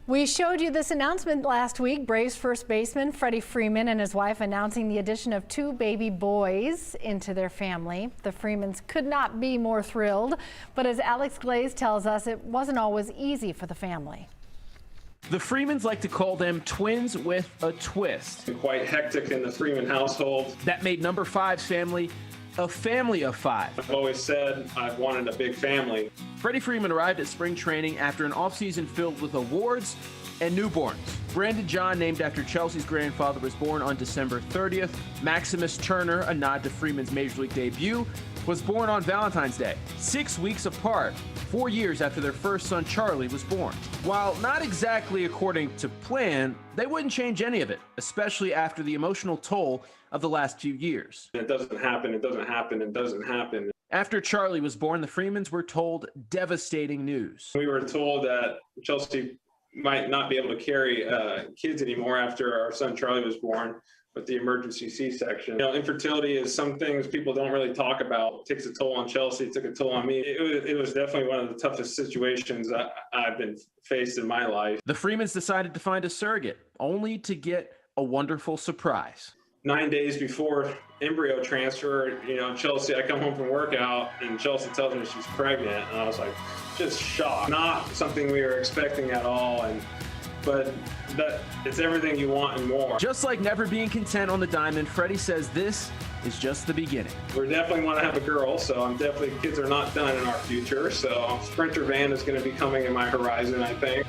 We showed you this announcement last week. Braves first baseman Freddie Freeman and his wife announcing the addition of 2 baby boys into their family. The Freemans could not be more thrilled, but as Alex Glaze tells us, it wasn't always easy for the family. The Freemans like to call them twins with a twist. Quite hectic in the Freeman household. That made number 5's family a family of 5. I've always said I've wanted a big family. Freddie Freeman arrived at spring training after an offseason filled with awards and newborns. Brandon John, named after Chelsea's grandfather, was born on December 30th. Maximus Turner, a nod to Freeman's Major League debut, was born on Valentine's Day, 6 weeks apart, 4 years after their first son Charlie was born. While not exactly according to plan, they wouldn't change any of it, especially after the emotional toll of the last few years. It doesn't happen, it doesn't happen, it doesn't happen. After Charlie was born, the Freemans were told devastating news. We were told that Chelsea might not be able to carry kids anymore after our son Charlie was born with the emergency C-section. You know, infertility is some things people don't really talk about. It takes a toll on Chelsea, it took a toll on me. It was definitely one of the toughest situations I've been faced in my life. The Freemans decided to find a surrogate, only to get a wonderful surprise. 9 days before embryo transfer, Chelsea, I come home from workout and Chelsea tells me she's pregnant, and I was like, just shocked. Not something we were expecting at all, but it's everything you want and more. Just like never being content on the diamond, Freddie says this is just the beginning. We definitely want to have a girl, so kids are not done in our future, so Sprinter van is going to be coming in my horizon, I think.